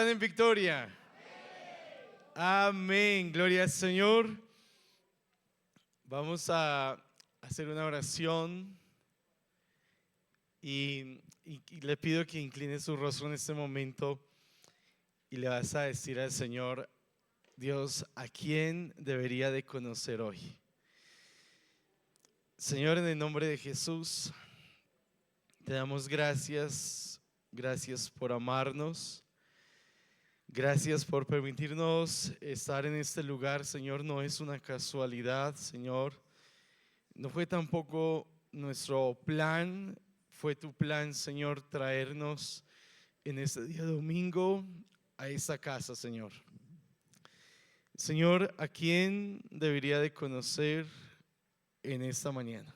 En victoria. Amén. Gloria al Señor. Vamos a hacer una oración y le pido que incline su rostro en este momento y le vas a decir al Señor: Dios, ¿a quién debería de conocer hoy? Señor, en el nombre de Jesús, te damos gracias. Gracias por amarnos. Gracias por permitirnos estar en este lugar, Señor. No es una casualidad, Señor. No fue tampoco nuestro plan, fue tu plan, Señor, traernos en este día domingo a esta casa, Señor. Señor, ¿a quién debería de conocer en esta mañana?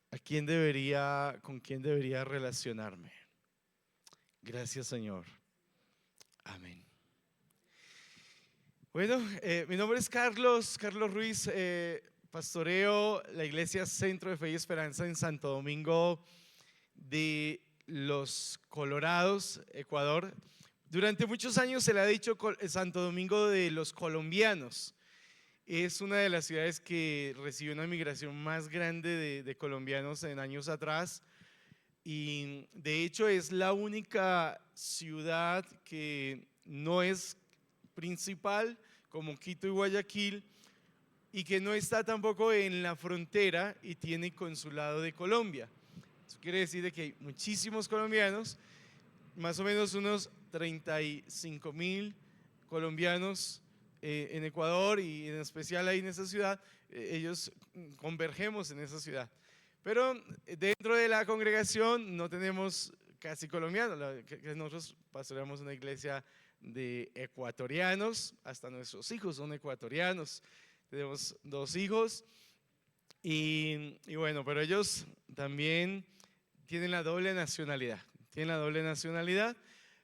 ¿Con quién debería relacionarme? Gracias, Señor. Amén. Bueno, mi nombre es Carlos Ruiz, pastoreo la iglesia Centro de Fe y Esperanza en Santo Domingo de los Colorados, Ecuador. Durante muchos años se le ha dicho Santo Domingo de los colombianos. Es una de las ciudades que recibió una migración más grande de colombianos en años atrás. Y de hecho es la única ciudad que no es principal como Quito y Guayaquil y que no está tampoco en la frontera y tiene consulado de Colombia. Eso quiere decir de que hay muchísimos colombianos, más o menos unos 35,000 colombianos en Ecuador, y en especial ahí en esa ciudad. Ellos convergemos en esa ciudad. Pero dentro de la congregación no tenemos casi colombianos. Nosotros pastoreamos una iglesia de ecuatorianos, hasta nuestros hijos son ecuatorianos. Tenemos 2 hijos y bueno, pero ellos también tienen la doble nacionalidad.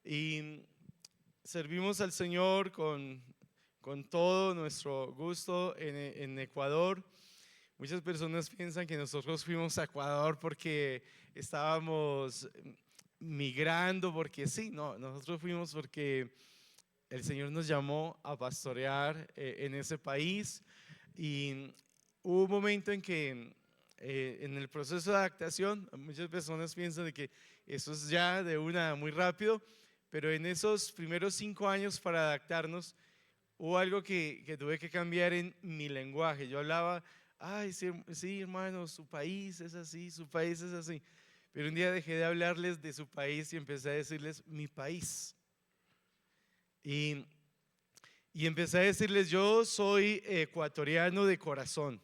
Y servimos al Señor con todo nuestro gusto en Ecuador. Muchas personas piensan que nosotros fuimos a Ecuador porque estábamos migrando, porque sí, no, nosotros fuimos porque el Señor nos llamó a pastorear en ese país. Y hubo un momento en que en el proceso de adaptación, muchas personas piensan de que eso es ya de una muy rápido, pero en esos primeros 5 años para adaptarnos hubo algo que tuve que cambiar en mi lenguaje. Yo hablaba: ay, sí, hermano, su país es así, su país es así. Pero un día dejé de hablarles de su país y empecé a decirles mi país. Y empecé a decirles: yo soy ecuatoriano de corazón.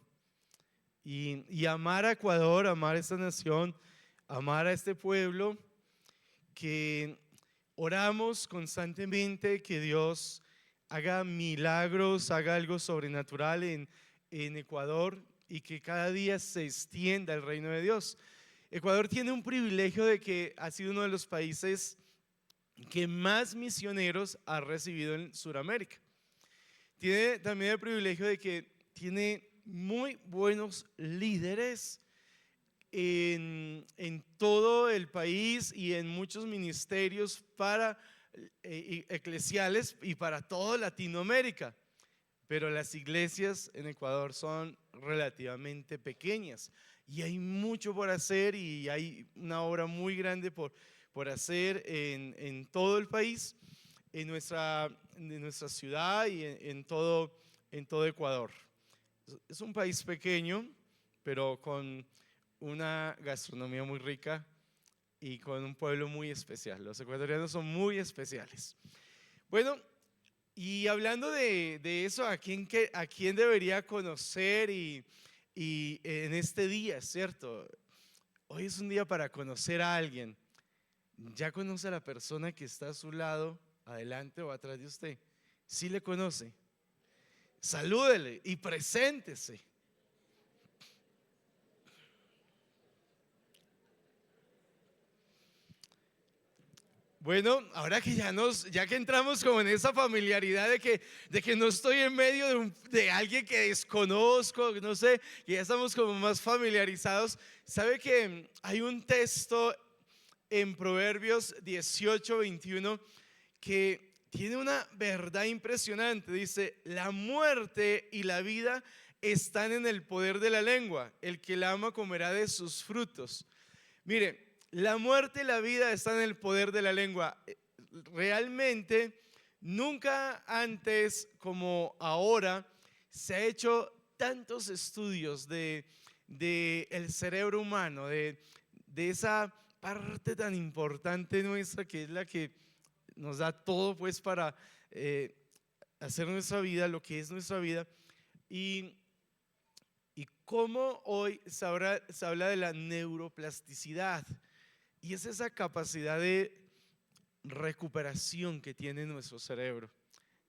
Y amar a Ecuador, amar a esta nación, amar a este pueblo, que oramos constantemente que Dios haga milagros, haga algo sobrenatural en Ecuador, y que cada día se extienda el reino de Dios. Ecuador tiene un privilegio de que ha sido uno de los países que más misioneros ha recibido en Sudamérica. Tiene también el privilegio de que tiene muy buenos líderes en todo el país y en muchos ministerios eclesiales y para toda Latinoamérica. Pero las iglesias en Ecuador son relativamente pequeñas y hay mucho por hacer, y hay una obra muy grande por hacer en todo el país, en nuestra ciudad y en todo Ecuador. Es un país pequeño, pero con una gastronomía muy rica y con un pueblo muy especial. Los ecuatorianos son muy especiales. Bueno, y hablando de eso, ¿a quién debería conocer y en este día, cierto? Hoy es un día para conocer a alguien. ¿Ya conoce a la persona que está a su lado, adelante o atrás de usted? ¿Sí le conoce? Salúdele y preséntese. Bueno, ahora que ya que entramos como en esa familiaridad de que no estoy en medio de alguien que desconozco, no sé, que ya estamos como más familiarizados. ¿Sabe que hay un texto en Proverbios 18:21 que tiene una verdad impresionante. Dice, la muerte y la vida están en el poder de la lengua. El que la ama comerá de sus frutos. Mire, la muerte y la vida están en el poder de la lengua. Realmente, nunca antes como ahora se ha hecho tantos estudios de el cerebro humano, de esa parte tan importante nuestra que es la que nos da todo pues para hacer nuestra vida, lo que es nuestra vida. Y cómo hoy se habla de la neuroplasticidad, y es esa capacidad de recuperación que tiene nuestro cerebro,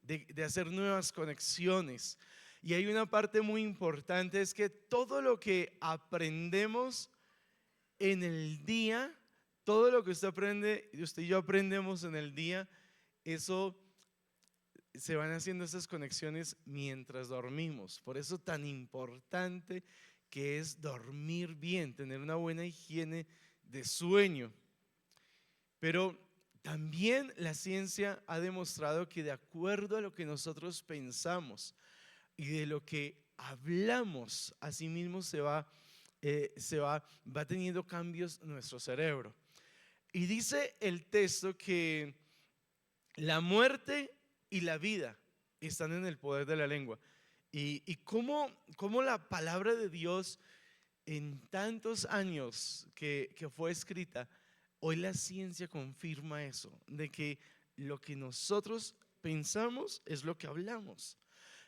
de hacer nuevas conexiones. Y hay una parte muy importante, es que todo lo que aprendemos en el día, todo lo que usted aprende, usted y yo aprendemos en el día, eso se van haciendo esas conexiones mientras dormimos. Por eso tan importante que es dormir bien, tener una buena higiene de sueño. Pero también la ciencia ha demostrado que de acuerdo a lo que nosotros pensamos y de lo que hablamos, asimismo va teniendo cambios en nuestro cerebro. Y dice el texto que la muerte y la vida están en el poder de la lengua. Y cómo la palabra de Dios en tantos años que fue escrita, hoy la ciencia confirma eso, de que lo que nosotros pensamos es lo que hablamos.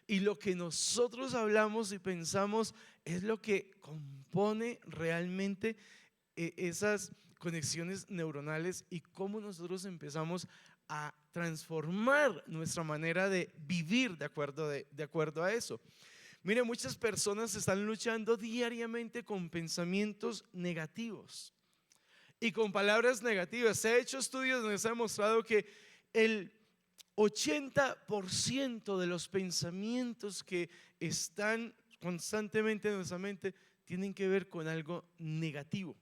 Y lo que nosotros hablamos y pensamos es lo que compone realmente esas conexiones neuronales y cómo nosotros empezamos a transformar nuestra manera de vivir de acuerdo a eso. Mire, muchas personas están luchando diariamente con pensamientos negativos y con palabras negativas. Se ha hecho estudios donde se ha demostrado que el 80% de los pensamientos que están constantemente en nuestra mente tienen que ver con algo negativo.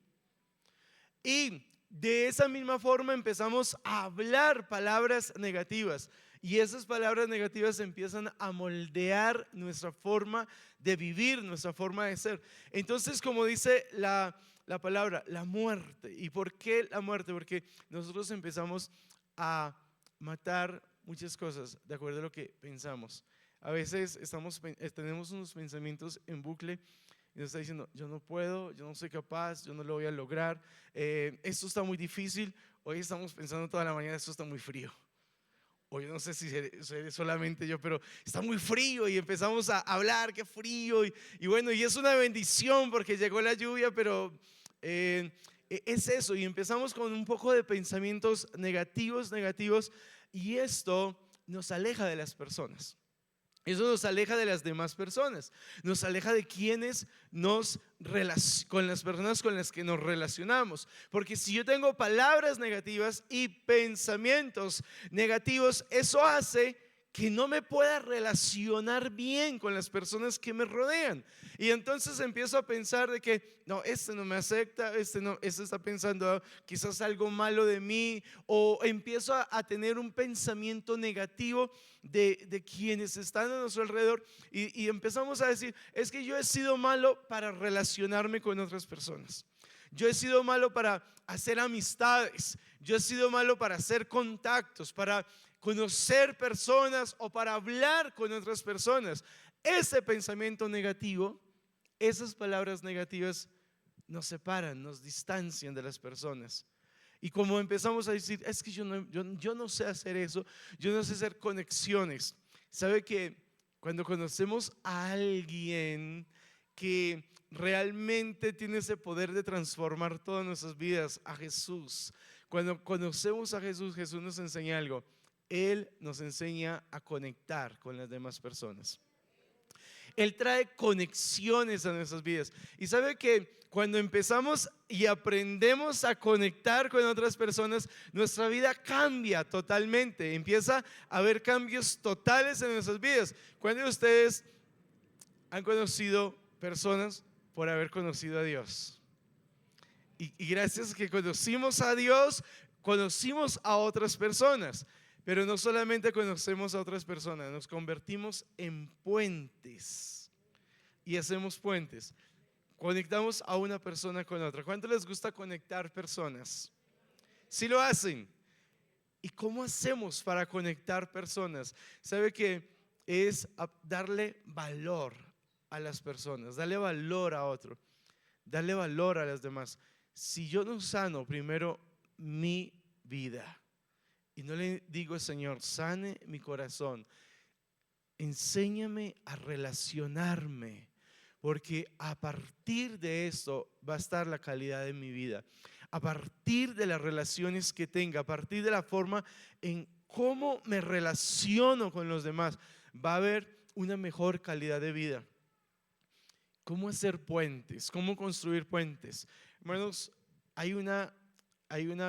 Y de esa misma forma empezamos a hablar palabras negativas, y esas palabras negativas empiezan a moldear nuestra forma de vivir, nuestra forma de ser. Entonces, como dice la palabra, la muerte. ¿Y por qué la muerte? Porque nosotros empezamos a matar muchas cosas de acuerdo a lo que pensamos. A veces tenemos unos pensamientos en bucle y nos está diciendo, yo no puedo, yo no soy capaz, yo no lo voy a lograr, esto está muy difícil. Hoy estamos pensando toda la mañana, esto está muy frío. O yo no sé si seré solamente yo, pero está muy frío, y empezamos a hablar, qué frío, y bueno, y es una bendición porque llegó la lluvia, pero es eso, y empezamos con un poco de pensamientos negativos, y esto nos aleja de las personas. Eso nos aleja de las demás personas, nos aleja de con las personas con las que nos relacionamos. Porque si yo tengo palabras negativas y pensamientos negativos, eso hace que no me pueda relacionar bien con las personas que me rodean. Y entonces empiezo a pensar de que no, este no me acepta, este está pensando quizás algo malo de mí, o empiezo a tener un pensamiento negativo de quienes están a nuestro alrededor, y empezamos a decir, es que yo he sido malo para relacionarme con otras personas. Yo he sido malo para hacer amistades, yo he sido malo para hacer contactos, para conocer personas o para hablar con otras personas. Ese pensamiento negativo, esas palabras negativas nos separan, nos distancian de las personas. Y como empezamos a decir, es que yo no sé hacer eso, yo no sé hacer conexiones. ¿Sabe que cuando conocemos a alguien que realmente tiene ese poder de transformar todas nuestras vidas, a Jesús, cuando conocemos a Jesús, Jesús nos enseña algo? Él nos enseña a conectar con las demás personas. Él trae conexiones a nuestras vidas. Y sabe que cuando empezamos y aprendemos a conectar con otras personas, nuestra vida cambia totalmente. Empieza a haber cambios totales en nuestras vidas. ¿Cuántos de ustedes han conocido personas por haber conocido a Dios? Y gracias a que conocimos a Dios, conocimos a otras personas. Pero no solamente conocemos a otras personas, nos convertimos en puentes y hacemos puentes. Conectamos a una persona con otra. ¿Cuánto les gusta conectar personas? Sí lo hacen. ¿Y cómo hacemos para conectar personas? ¿Sabe que es darle valor a las personas, darle valor a otro, darle valor a las demás? Si yo no sano primero mi vida y no le digo, Señor, sane mi corazón, enséñame a relacionarme, porque a partir de esto va a estar la calidad de mi vida. A partir de las relaciones que tenga, a partir de la forma en cómo me relaciono con los demás, va a haber una mejor calidad de vida. ¿Cómo hacer puentes? ¿Cómo construir puentes? Hermanos, hay una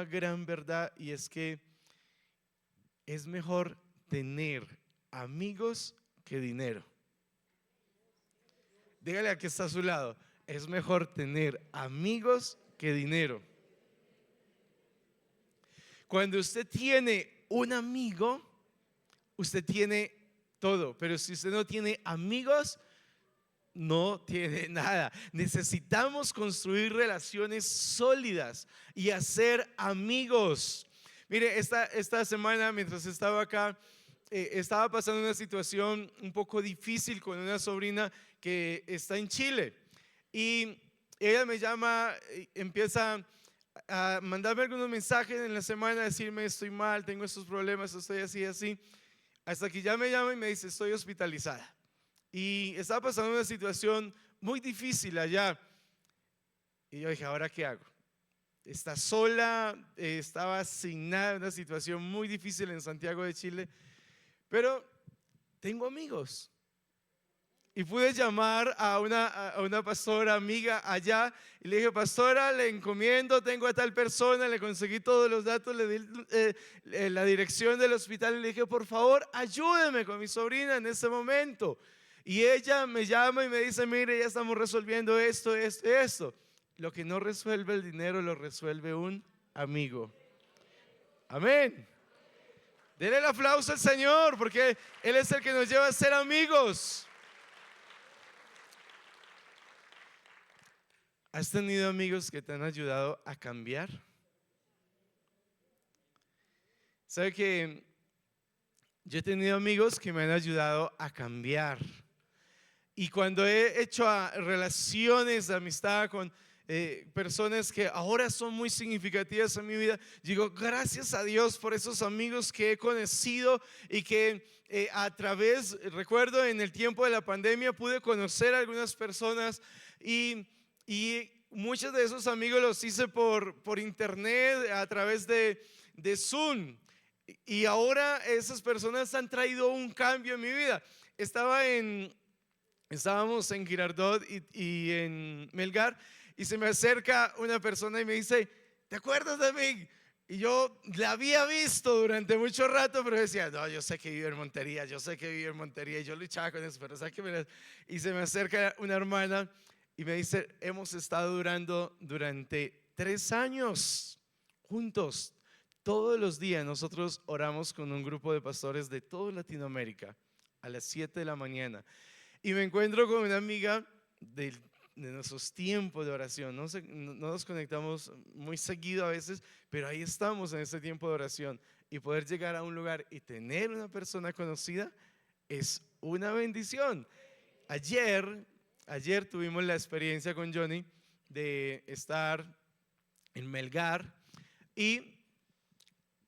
gran verdad, y es que es mejor tener amigos que dinero. Dígale a que está a su lado, es mejor tener amigos que dinero. Cuando usted tiene un amigo, usted tiene todo, pero si usted no tiene amigos, no tiene nada. Necesitamos construir relaciones sólidas y hacer amigos. Mire, esta semana, mientras estaba acá, estaba pasando una situación un poco difícil con una sobrina que está en Chile, y ella me llama, empieza a mandarme algunos mensajes en la semana, a decirme estoy mal, tengo estos problemas, estoy así, así, hasta que ya me llama y me dice estoy hospitalizada y estaba pasando una situación muy difícil allá. Y yo dije, ¿ahora qué hago? Está sola, estaba sin nada, una situación muy difícil en Santiago de Chile, pero tengo amigos. Y pude llamar a una pastora amiga allá y le dije, pastora, le encomiendo, tengo a tal persona, le conseguí todos los datos, le di la dirección del hospital y le dije, por favor, ayúdeme con mi sobrina en este momento. Y ella me llama y me dice, mire, ya estamos resolviendo esto, esto, esto. Lo que no resuelve el dinero lo resuelve un amigo. Amén. Denle el aplauso al Señor, porque Él es el que nos lleva a ser amigos. ¿Has tenido amigos que te han ayudado a cambiar? ¿Sabe que yo he tenido amigos que me han ayudado a cambiar? Y cuando he hecho relaciones de amistad con personas que ahora son muy significativas en mi vida, digo, gracias a Dios por esos amigos que he conocido y que a través, recuerdo en el tiempo de la pandemia pude conocer a algunas personas y muchos de esos amigos los hice por internet, a través de Zoom. Y ahora esas personas han traído un cambio en mi vida. Estábamos en Girardot y en Melgar, y se me acerca una persona y me dice, ¿te acuerdas de mí? Y yo la había visto durante mucho rato, pero decía, no, yo sé que vive en Montería, yo sé que vive en Montería. Y yo luchaba con eso, pero ¿sabes qué? Y se me acerca una hermana y me dice, hemos estado durante 3 años juntos. Todos los días nosotros oramos con un grupo de pastores de toda Latinoamérica a las 7 de la mañana. Y me encuentro con una amiga de nuestros tiempos de oración. No nos conectamos muy seguido a veces, pero ahí estamos en este tiempo de oración. Y poder llegar a un lugar y tener una persona conocida es una bendición. Ayer tuvimos la experiencia con Johnny de estar en Melgar y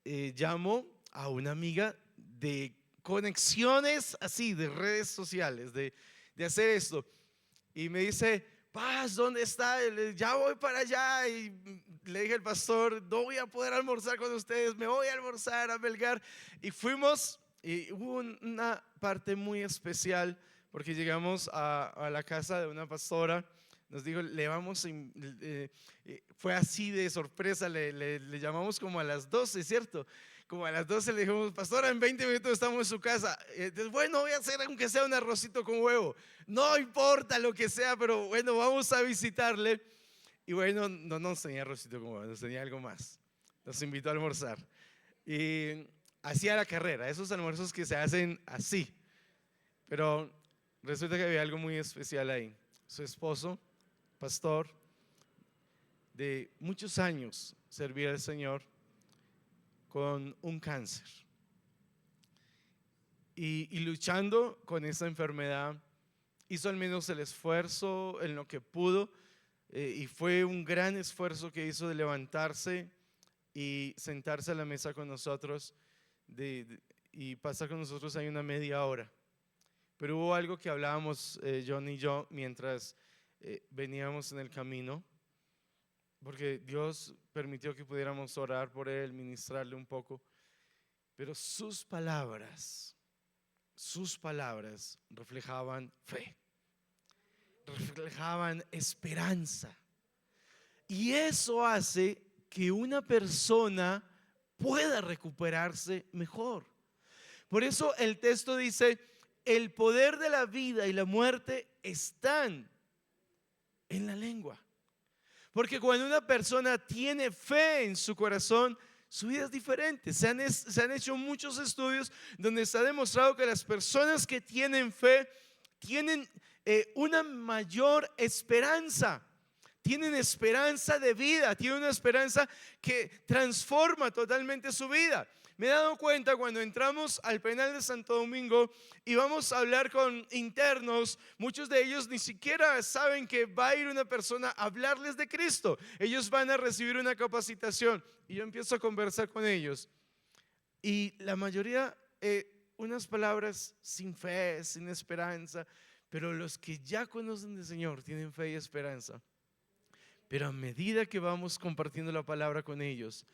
llamo a una amiga de conexiones así, de redes sociales, de hacer esto. Y me dice, Paz, ¿dónde está? Ya voy para allá. Y le dije al pastor, no voy a poder almorzar con ustedes, me voy a almorzar a Melgar. Y fuimos, y hubo una parte muy especial, porque llegamos a la casa de una pastora. Nos dijo, fue así de sorpresa, le llamamos como a las 12, ¿cierto? Como a las 12 le dijimos, pastora, en 20 minutos estamos en su casa. Entonces, bueno, voy a hacer aunque sea un arrocito con huevo. No importa lo que sea, pero bueno, vamos a visitarle. Y bueno, no nos tenía arrocito con huevo, nos tenía algo más. Nos invitó a almorzar. Y hacía la carrera, esos almuerzos que se hacen así. Pero resulta que había algo muy especial ahí. Su esposo, pastor, de muchos años servía al Señor con un cáncer. Y luchando con esa enfermedad, hizo al menos el esfuerzo en lo que pudo, y fue un gran esfuerzo que hizo de levantarse y sentarse a la mesa con nosotros y pasar con nosotros ahí una media hora. Pero hubo algo que hablábamos John y yo mientras veníamos en el camino, porque Dios permitió que pudiéramos orar por él, ministrarle un poco, pero sus palabras reflejaban fe, reflejaban esperanza. Y eso hace que una persona pueda recuperarse mejor. Por eso el texto dice, el poder de la vida y la muerte están en la lengua. Porque cuando una persona tiene fe en su corazón, su vida es diferente. Se han hecho muchos estudios donde se ha demostrado que las personas que tienen fe tienen una mayor esperanza. Tienen esperanza de vida, tienen una esperanza que transforma totalmente su vida. Me he dado cuenta cuando entramos al penal de Santo Domingo y vamos a hablar con internos, muchos de ellos ni siquiera saben que va a ir una persona a hablarles de Cristo. Ellos van a recibir una capacitación y yo empiezo a conversar con ellos. Y la mayoría, unas palabras sin fe, sin esperanza, pero los que ya conocen del Señor tienen fe y esperanza. Pero a medida que vamos compartiendo la palabra con ellos,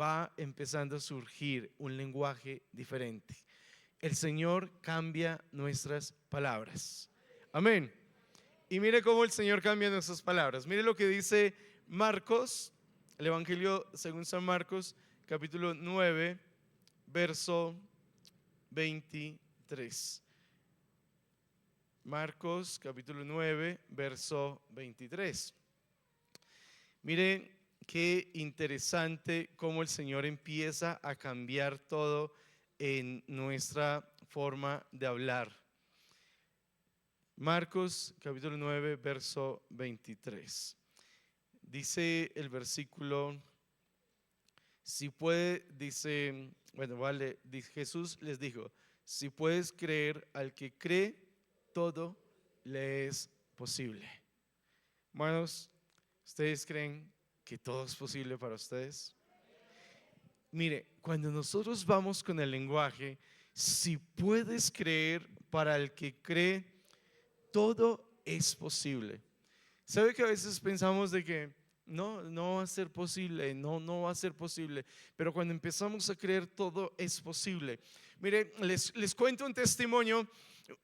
va empezando a surgir un lenguaje diferente. El Señor cambia nuestras palabras. Amén. Y mire cómo el Señor cambia nuestras palabras. Mire lo que dice Marcos, el Evangelio según San Marcos, capítulo 9, verso 23. Marcos, capítulo 9, verso 23. Mire qué interesante cómo el Señor empieza a cambiar todo en nuestra forma de hablar. Marcos capítulo 9, verso 23. Dice el versículo, si puede, dice, bueno, vale, Jesús les dijo, si puedes creer, al que cree, todo le es posible. Hermanos, ¿ustedes creen que todo es posible para ustedes? Mire, cuando nosotros vamos con el lenguaje, si puedes creer, para el que cree, todo es posible. ¿Sabe que a veces pensamos de que no va a ser posible, no va a ser posible? Pero cuando empezamos a creer, todo es posible. Mire, les cuento un testimonio.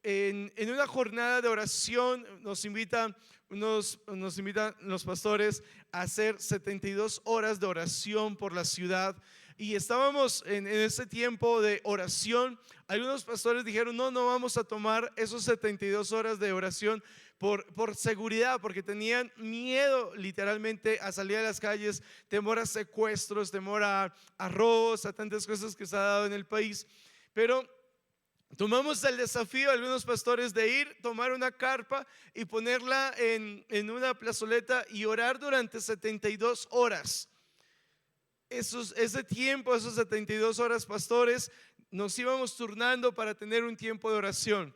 En una jornada de oración nos invitan los pastores a hacer 72 horas de oración por la ciudad. Y estábamos en ese tiempo de oración. Algunos pastores dijeron, no vamos a tomar esos 72 horas de oración por seguridad, porque tenían miedo literalmente a salir a las calles, temor a secuestros, temor a robos, a tantas cosas que se ha dado en el país. Pero tomamos el desafío, algunos pastores, de ir, tomar una carpa y ponerla en una plazoleta y orar durante 72 horas. Ese tiempo, esas 72 horas, pastores, nos íbamos turnando para tener un tiempo de oración.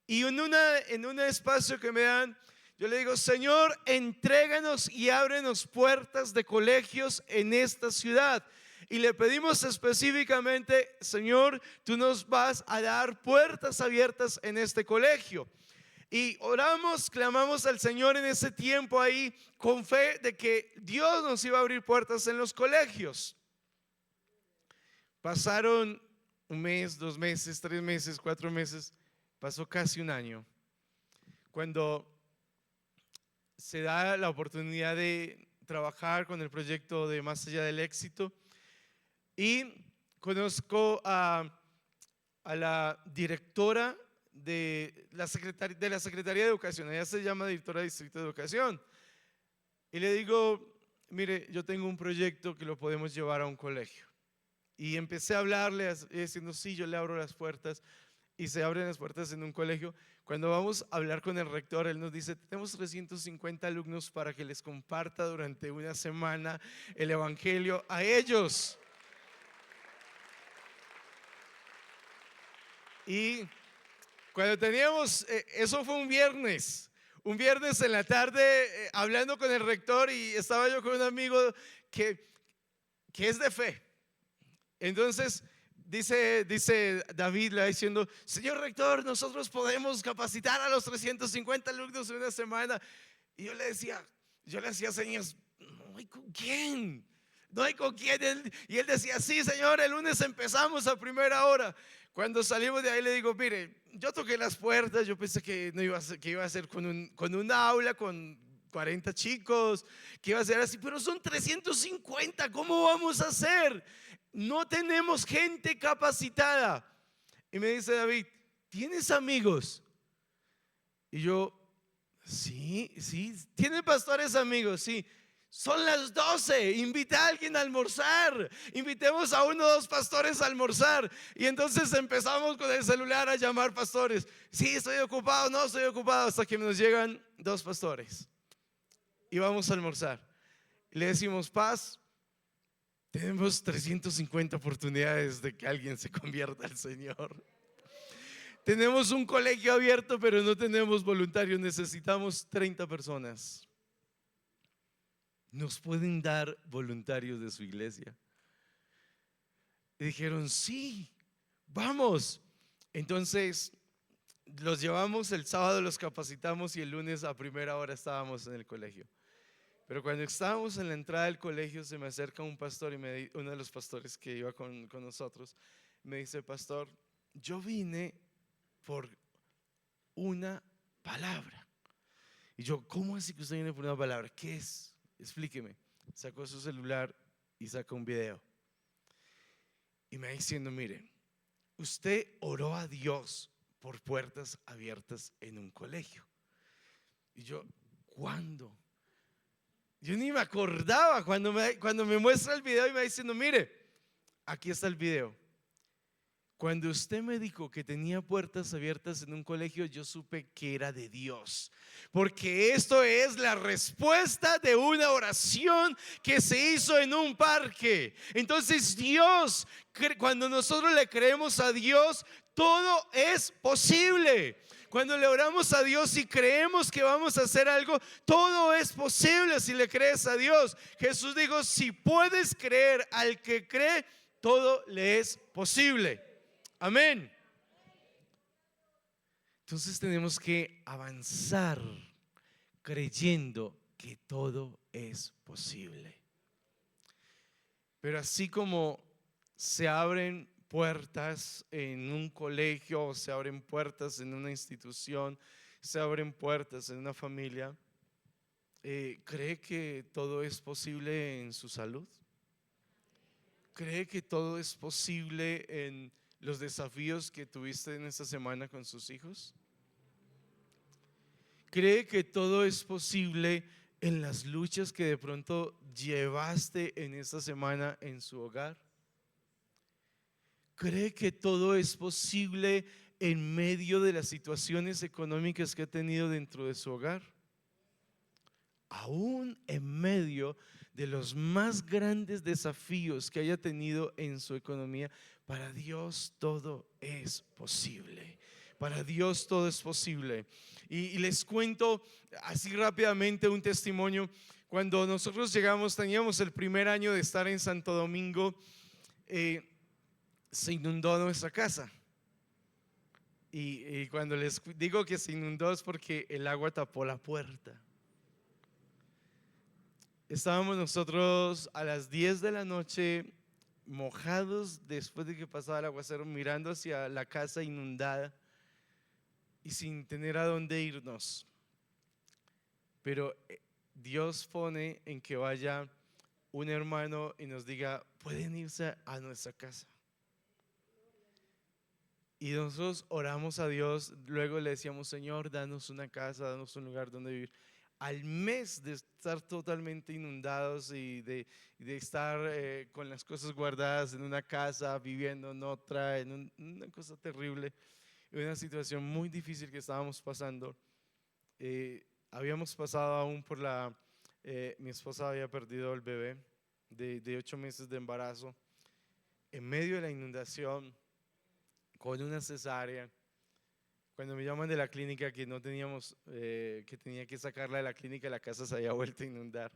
Y en un espacio que me dan, yo le digo, Señor, entréganos y ábrenos puertas de colegios en esta ciudad. Y le pedimos específicamente, Señor, tú nos vas a dar puertas abiertas en este colegio. Y oramos, clamamos al Señor en ese tiempo ahí con fe de que Dios nos iba a abrir puertas en los colegios. Pasaron un mes, 2 meses, 3 meses, 4 meses, pasó casi un año. Cuando se da la oportunidad de trabajar con el proyecto de Más Allá del Éxito, y conozco a la directora de la Secretaría de Educación. Ella se llama directora de Distrito de Educación. Y le digo, mire, yo tengo un proyecto que lo podemos llevar a un colegio. Y empecé a hablarle, diciendo, sí, yo le abro las puertas. Y se abren las puertas en un colegio. Cuando vamos a hablar con el rector, él nos dice, tenemos 350 alumnos para que les comparta durante una semana el evangelio a ellos. Y cuando teníamos, eso fue un viernes en la tarde, hablando con el rector, y estaba yo con un amigo que es de fe. Entonces dice David, le va diciendo, señor rector, nosotros podemos capacitar a los 350 alumnos en una semana. Y yo le hacía señas, no hay con quién, no hay con quién. Y él decía, sí señor, el lunes empezamos a primera hora. Cuando salimos de ahí le digo, mire, yo toqué las puertas, yo pensé que no iba a ser, que iba a ser con un aula, con 40 chicos, que iba a ser así, pero son 350, ¿cómo vamos a hacer? No tenemos gente capacitada. Y me dice David, ¿tienes amigos? Y yo, sí, ¿tiene pastores amigos? Sí. Son las 12, invita a alguien a almorzar. Invitemos a 1 o 2 pastores a almorzar. Y entonces empezamos con el celular a llamar pastores. Sí, estoy ocupado, no estoy ocupado, hasta que nos llegan 2 pastores. Y vamos a almorzar. Le decimos, Paz, tenemos 350 oportunidades de que alguien se convierta al Señor. Tenemos un colegio abierto, pero no tenemos voluntarios. Necesitamos 30 personas. ¿Nos pueden dar voluntarios de su iglesia? Y dijeron, sí, vamos. Entonces los llevamos, el sábado los capacitamos y el lunes a primera hora estábamos en el colegio. Pero cuando estábamos en la entrada del colegio, se me acerca un pastor, y uno de los pastores que iba con nosotros, me dice, pastor, yo vine por una palabra. Y yo, ¿cómo así que usted viene por una palabra? ¿Qué es? Explíqueme. Sacó su celular y sacó un video. Y me va diciendo, mire, usted oró a Dios por puertas abiertas en un colegio. Y yo, ¿cuándo? Yo ni me acordaba cuando me muestra el video y me va diciendo, mire, aquí está el video. Cuando usted me dijo que tenía puertas abiertas en un colegio, yo supe que era de Dios, porque esto es la respuesta de una oración que se hizo en un parque. Entonces Dios, cuando nosotros le creemos a Dios, todo es posible. Cuando le oramos a Dios y creemos que vamos a hacer algo, todo es posible si le crees a Dios. Jesús dijo, si puedes creer al que cree, todo le es posible. Amén. Entonces tenemos que avanzar creyendo que todo es posible. Pero así como se abren puertas en un colegio, se abren puertas en una institución, se abren puertas en una familia, ¿cree que todo es posible en su salud? ¿Cree que todo es posible en los desafíos que tuviste en esta semana con sus hijos? ¿Cree que todo es posible en las luchas que de pronto llevaste en esta semana en su hogar? ¿Cree que todo es posible en medio de las situaciones económicas que ha tenido dentro de su hogar? Aún en medio de los más grandes desafíos que haya tenido en su economía, para Dios todo es posible. Para Dios todo es posible. Y les cuento así rápidamente un testimonio. Cuando nosotros llegamos, teníamos el primer año de estar en Santo Domingo, se inundó nuestra casa. Y cuando les digo que se inundó es porque el agua tapó la puerta. Estábamos nosotros a las 10 de la noche, mojados después de que pasaba el aguacero, mirando hacia la casa inundada y sin tener a dónde irnos. Pero Dios pone en que vaya un hermano y nos diga, pueden irse a nuestra casa. Y nosotros oramos a Dios, luego le decíamos, Señor, danos una casa, danos un lugar donde vivir. Al mes de estar totalmente inundados y de estar con las cosas guardadas en una casa, viviendo en otra, una cosa terrible, una situación muy difícil que estábamos pasando. Habíamos pasado aún por mi esposa había perdido el bebé de 8 meses de embarazo, en medio de la inundación, con una cesárea. Cuando me llaman de la clínica que no teníamos, que tenía que sacarla de la clínica, la casa se había vuelto a inundar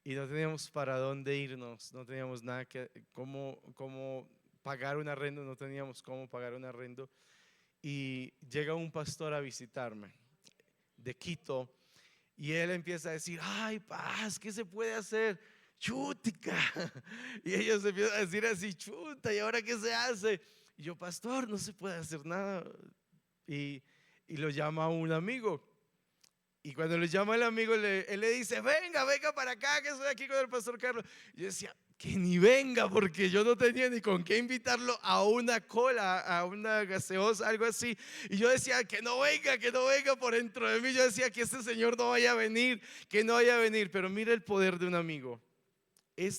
y no teníamos para dónde irnos, no teníamos nada cómo pagar un arrendo, no teníamos cómo pagar un arrendo. Y llega un pastor a visitarme de Quito y él empieza a decir: ay, Paz, ¿qué se puede hacer? Chútica. Y ellos empiezan a decir así: chuta, ¿y ahora qué se hace? Y yo: pastor, no se puede hacer nada. Y lo llama a un amigo. Y cuando le llama el amigo, él le dice: venga, venga para acá, que estoy aquí con el pastor Carlos. Y yo decía: que ni venga, porque yo no tenía ni con qué invitarlo a una cola, a una gaseosa, algo así. Y yo decía: que no venga por dentro de mí. Yo decía: que este señor no vaya a venir, que no vaya a venir. Pero mira el poder de un amigo. El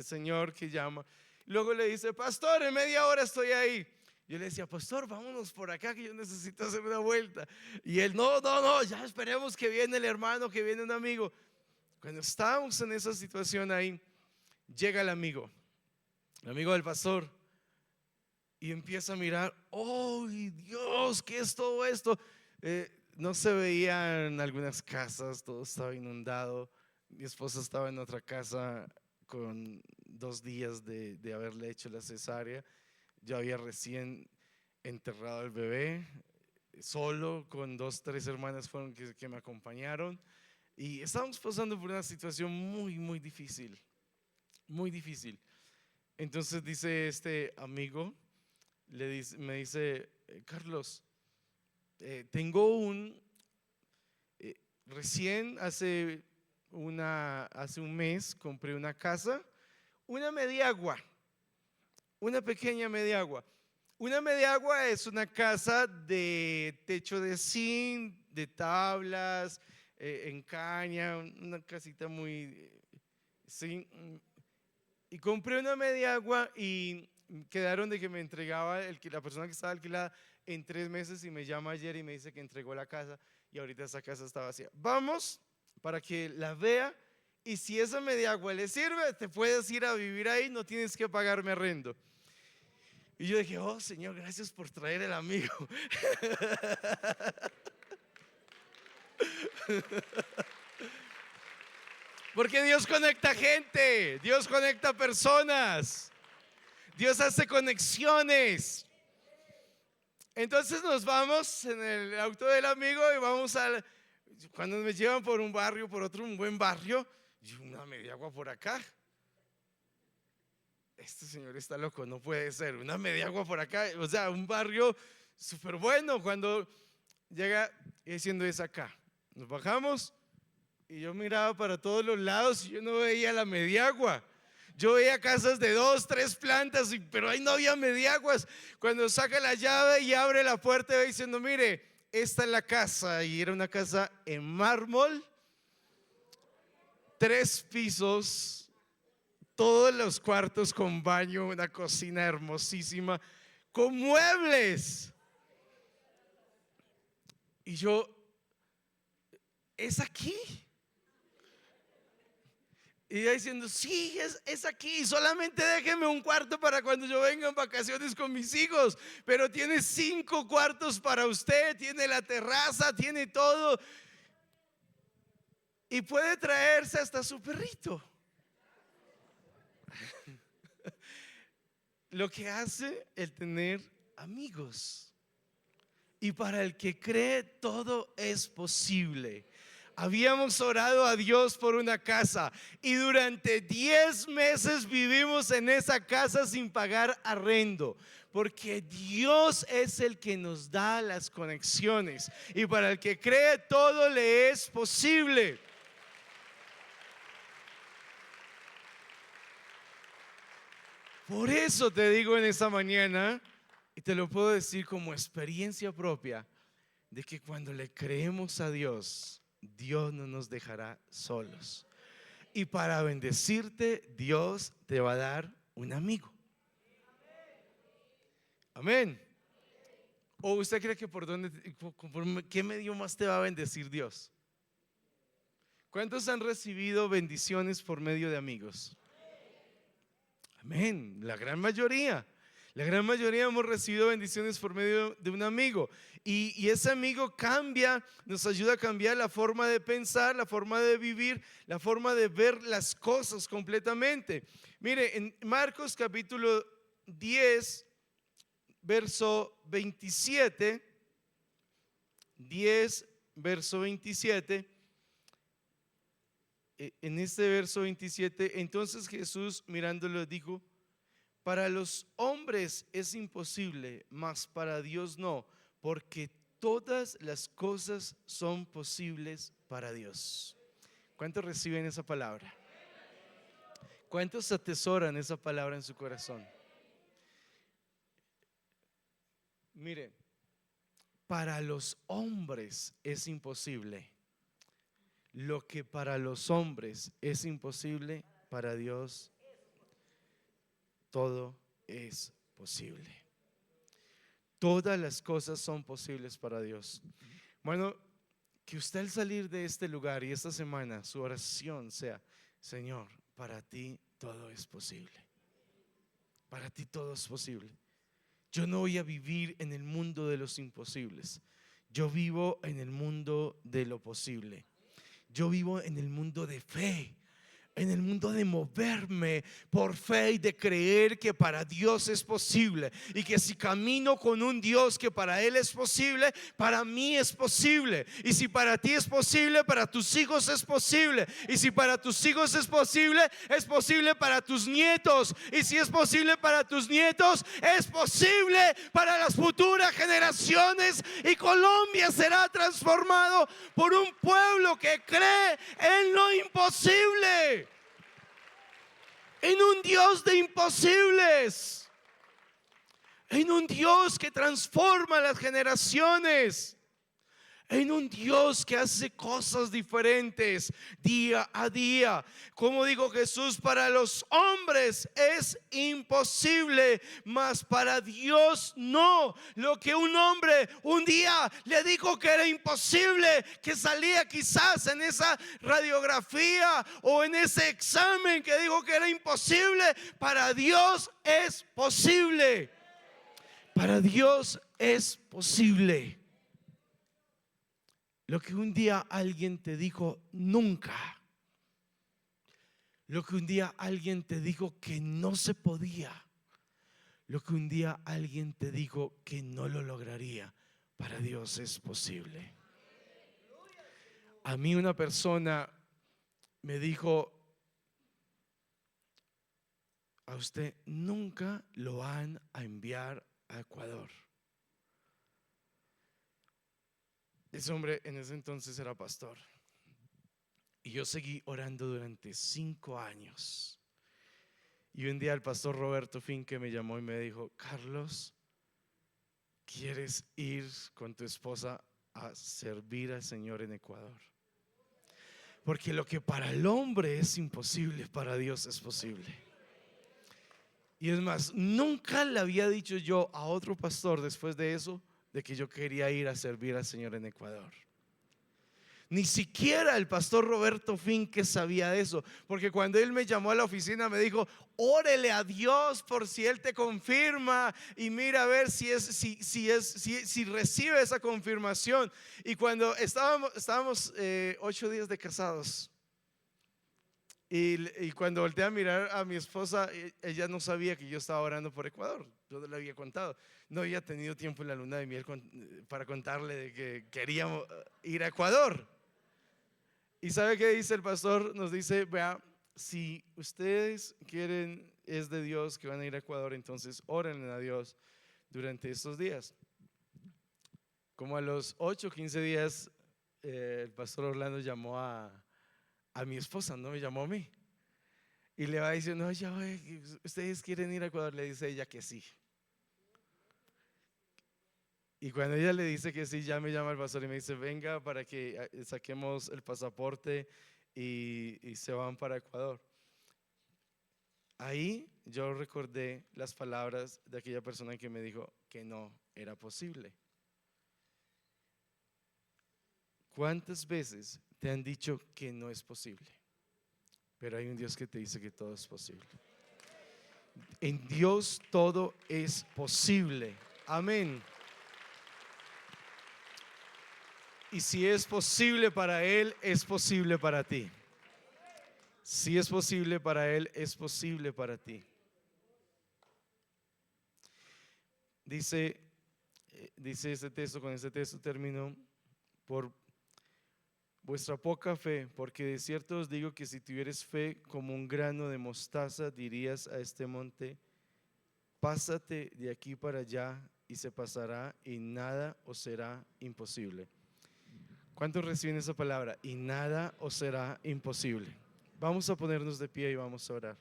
señor que llama, luego le dice: pastor, en media hora estoy ahí. Yo le decía: pastor, vámonos por acá, que yo necesito hacer una vuelta. Y él: no, ya esperemos que viene el hermano, que viene un amigo. Cuando estábamos en esa situación ahí, llega el amigo del pastor, y empieza a mirar: ¡oh, Dios! ¿Qué es todo esto? No se veían algunas casas, todo estaba inundado. Mi esposa estaba en otra casa con 2 días de haberle hecho la cesárea. Yo había recién enterrado al bebé, solo, con 2, 3 hermanas fueron que me acompañaron. Y estábamos pasando por una situación muy difícil, muy difícil. Entonces dice este amigo, me dice: Carlos, tengo recién hace un mes compré una casa, una mediagua, una pequeña mediagua. Una mediagua es una casa de techo de zinc, de tablas, en caña, una casita muy... Sí, y compré una mediagua y quedaron de que me entregaba la persona que estaba alquilada en 3 meses, y me llama ayer y me dice que entregó la casa y ahorita esa casa está vacía. Vamos para que la vea, y si esa mediagua le sirve, te puedes ir a vivir ahí, no tienes que pagarme arrendo. Y yo dije: oh, Señor, gracias por traer el amigo. Porque Dios conecta gente, Dios conecta personas, Dios hace conexiones. Entonces nos vamos en el auto del amigo y vamos cuando me llevan por un barrio, por otro, un buen barrio, y una mediagua por acá. Este señor está loco, no puede ser, una mediagua por acá, o sea, un barrio súper bueno. Cuando llega diciendo: es acá. Nos bajamos y yo miraba para todos los lados y yo no veía la mediagua. Yo veía casas de 2, 3 plantas, pero ahí no había mediaguas. Cuando saca la llave y abre la puerta, va diciendo: mire, esta es la casa. Y era una casa en mármol, 3 pisos, todos los cuartos con baño, una cocina hermosísima, con muebles. Y yo: ¿es aquí? Y ella diciendo: sí, es aquí, solamente déjeme un cuarto para cuando yo venga en vacaciones con mis hijos. Pero tiene 5 cuartos para usted, tiene la terraza, tiene todo. Y puede traerse hasta su perrito. Lo que hace el tener amigos. Y para el que cree, todo es posible. Habíamos orado a Dios por una casa y durante 10 meses vivimos en esa casa sin pagar arrendo, porque Dios es el que nos da las conexiones, y para el que cree, todo le es posible. Por eso te digo en esta mañana, y te lo puedo decir como experiencia propia, de que cuando le creemos a Dios, Dios no nos dejará solos. Y para bendecirte, Dios te va a dar un amigo. Amén. ¿O usted cree que por qué medio más te va a bendecir Dios? ¿Cuántos han recibido bendiciones por medio de amigos? Amén. La gran mayoría. La gran mayoría hemos recibido bendiciones por medio de un amigo. Y ese amigo cambia, nos ayuda a cambiar la forma de pensar, la forma de vivir, la forma de ver las cosas completamente. Mire, en Marcos capítulo 10, verso 27, 10, verso 27, en este verso 27, entonces Jesús mirándolo dijo: para los hombres es imposible, mas para Dios no, porque todas las cosas son posibles para Dios. ¿Cuántos reciben esa palabra? ¿Cuántos atesoran esa palabra en su corazón? Mire, para los hombres es imposible. Lo que para los hombres es imposible, para Dios todo es posible. Todas las cosas son posibles para Dios. Bueno, que usted al salir de este lugar y esta semana, su oración sea: Señor, para ti todo es posible. Para ti todo es posible. Yo no voy a vivir en el mundo de los imposibles. Yo vivo en el mundo de lo posible. Yo vivo en el mundo de fe, en el mundo de moverme por fe y de creer que para Dios es posible, y que si camino con un Dios que para Él es posible, para mí es posible. Y si para ti es posible, para tus hijos es posible. Y si para tus hijos es posible para tus nietos. Y si es posible para tus nietos, es posible para las futuras generaciones. Y Colombia será transformado por un pueblo que cree en lo imposible, en un Dios de imposibles, en un Dios que transforma las generaciones, en un Dios que hace cosas diferentes día a día. Como dijo Jesús, para los hombres es imposible, mas para Dios no. Lo que un hombre un día le dijo que era imposible, que salía quizás en esa radiografía o en ese examen que dijo que era imposible, para Dios es posible. Para Dios es posible. Lo que un día alguien te dijo nunca, lo que un día alguien te dijo que no se podía, lo que un día alguien te dijo que no lo lograría, para Dios es posible. A mí una persona me dijo: a usted nunca lo van a enviar a Ecuador. Ese hombre en ese entonces era pastor. Y yo seguí orando durante 5 años. Y un día el pastor Roberto Finque me llamó y me dijo: Carlos, ¿quieres ir con tu esposa a servir al Señor en Ecuador? Porque lo que para el hombre es imposible, para Dios es posible. Y es más, nunca le había dicho yo a otro pastor después de eso de que yo quería ir a servir al Señor en Ecuador. Ni siquiera el pastor Roberto Finque sabía de eso, porque cuando él me llamó a la oficina me dijo: órele a Dios por si Él te confirma y mira a ver si recibe esa confirmación. Y cuando estábamos 8 días de casados, y cuando volteé a mirar a mi esposa, ella no sabía que yo estaba orando por Ecuador. Yo no le había contado. No había tenido tiempo en la luna de miel para contarle de que queríamos ir a Ecuador. ¿Y sabe qué dice el pastor? Nos dice: vea, si ustedes quieren, es de Dios que van a ir a Ecuador, entonces oren a Dios durante estos días. Como a los 8 o 15 días, el pastor Orlando llamó a mi esposa, no me llamó a mí, y le va diciendo: no, ya, ustedes quieren ir a Ecuador. Le dice ella que sí. Y cuando ella le dice que sí, ya me llama el pastor y me dice, venga para que saquemos el pasaporte y se van para Ecuador. Ahí yo recordé las palabras de aquella persona que me dijo que no era posible. ¿Cuántas veces te han dicho que no es posible? Pero hay un Dios que te dice que todo es posible. En Dios todo es posible. Amén. Y si es posible para Él, es posible para ti. Si es posible para Él, es posible para ti. Dice este texto, con este texto termino, por vuestra poca fe, porque de cierto os digo que si tuvieres fe como un grano de mostaza, dirías a este monte, pásate de aquí para allá, y se pasará, y nada os será imposible. ¿Cuántos reciben esa palabra? Y nada os será imposible. Vamos a ponernos de pie y vamos a orar.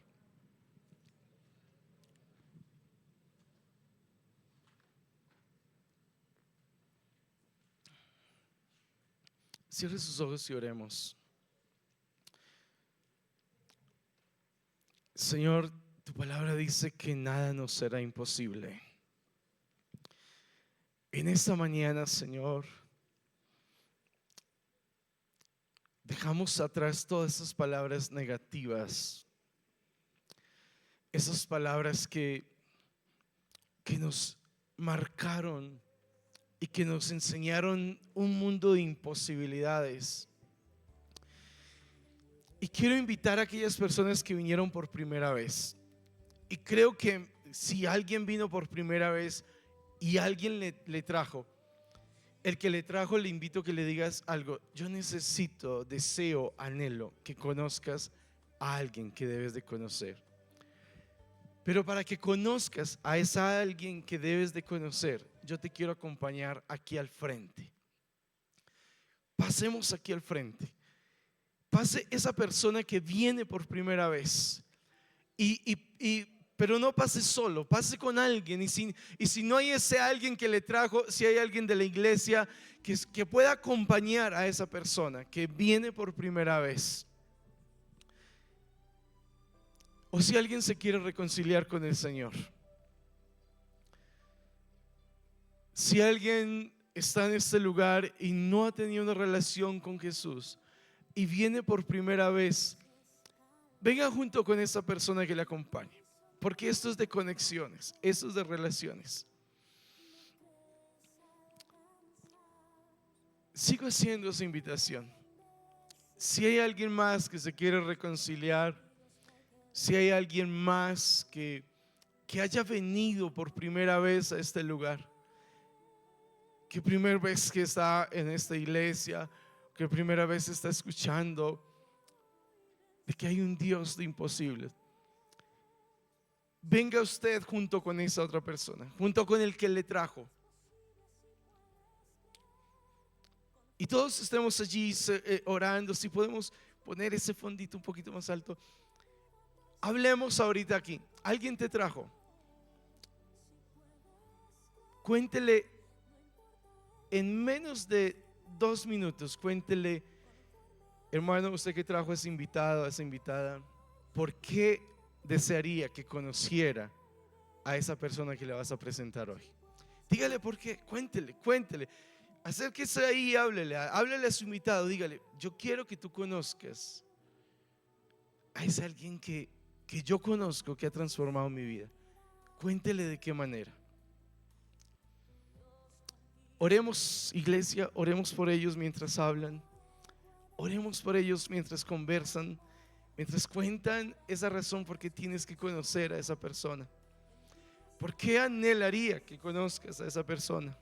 Cierre sus ojos y oremos. Señor, tu palabra dice que nada nos será imposible. En esta mañana, Señor, dejamos atrás todas esas palabras negativas, esas palabras que nos marcaron y que nos enseñaron un mundo de imposibilidades. Y quiero invitar a aquellas personas que vinieron por primera vez. Y creo que si alguien vino por primera vez y alguien le trajo, el que le trajo, le invito a que le digas algo. Yo necesito, deseo, anhelo que conozcas a alguien que debes de conocer. Pero para que conozcas a esa alguien que debes de conocer, yo te quiero acompañar aquí al frente. Pasemos aquí al frente. Pase esa persona que viene por primera vez. Pero no pase solo, pase con alguien. Y si no hay ese alguien que le trajo, si hay alguien de la iglesia que pueda acompañar a esa persona que viene por primera vez. O si alguien se quiere reconciliar con el Señor. Si alguien está en este lugar y no ha tenido una relación con Jesús y viene por primera vez, venga junto con esa persona que le acompañe. Porque esto es de conexiones, esto es de relaciones. Sigo haciendo esa invitación. Si hay alguien más que se quiere reconciliar, si hay alguien más que haya venido por primera vez a este lugar, que primera vez que está en esta iglesia, que primera vez está escuchando de que hay un Dios de imposibles, venga usted junto con esa otra persona, junto con el que le trajo. Y todos estemos allí orando. Si podemos poner ese fondito un poquito más alto. Hablemos ahorita aquí. ¿Alguien te trajo? Cuéntele en menos de 2 minutos. Cuéntele, hermano, usted que trajo a ese invitado, a esa invitada, ¿por qué desearía que conociera a esa persona que le vas a presentar hoy? Dígale por qué, cuéntele. Acérquese ahí y háblele a su invitado. Dígale, yo quiero que tú conozcas a ese alguien que yo conozco, que ha transformado mi vida. Cuéntele de qué manera. Oremos, iglesia, oremos por ellos mientras hablan. Oremos por ellos mientras conversan, mientras cuentan esa razón por qué tienes que conocer a esa persona. ¿Por qué anhelaría que conozcas a esa persona?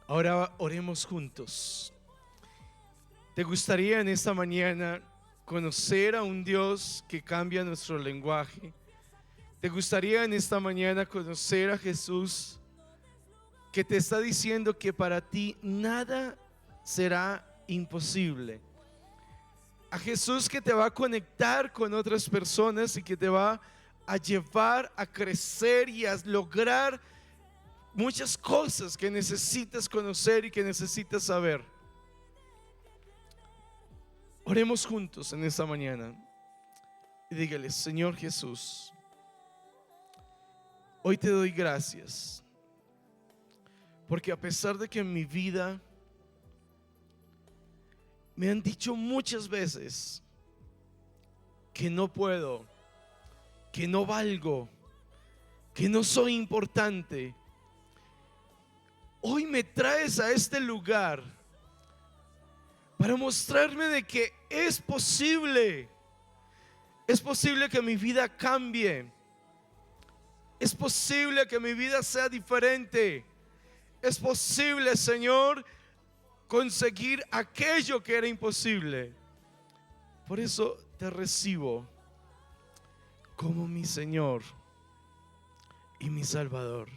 Ahora oremos juntos. ¿Te gustaría en esta mañana conocer a un Dios que cambia nuestro lenguaje? ¿Te gustaría en esta mañana conocer a Jesús que te está diciendo que para ti nada será imposible. A Jesús que te va a conectar con otras personas y que te va a llevar a crecer y a lograr muchas cosas que necesitas conocer y que necesitas saber. Oremos juntos en esta mañana y dígale: Señor Jesús, hoy te doy gracias porque a pesar de que en mi vida me han dicho muchas veces que no puedo, que no valgo, que no soy importante, hoy me traes a este lugar para mostrarme de que es posible que mi vida cambie, es posible que mi vida sea diferente, es posible, Señor, conseguir aquello que era imposible. Por eso te recibo como mi Señor y mi Salvador.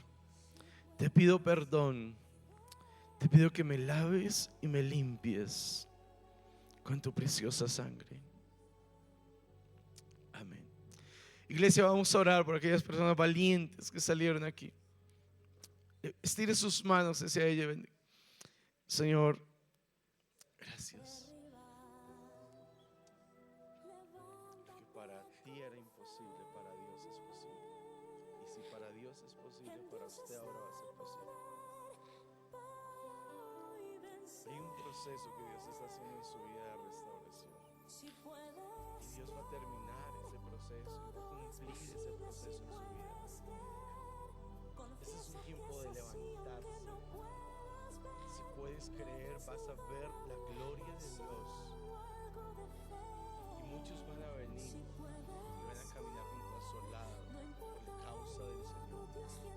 Te pido perdón, te pido que me laves y me limpies con tu preciosa sangre. Amén. Iglesia, vamos a orar por aquellas personas valientes que salieron aquí. Estire sus manos hacia ella. Señor, gracias. Porque para ti era imposible, para Dios es posible. Y si para Dios es posible, para usted ahora va a ser posible. Hay un proceso que Dios está haciendo en su vida de restauración. Y Dios va a terminar ese proceso y va a cumplir ese proceso en su vida. Ese es un tiempo de levantarse. Si puedes creer, vas a ver la gloria de Dios. Y muchos van a venir y van a caminar junto a su lado por causa del Señor.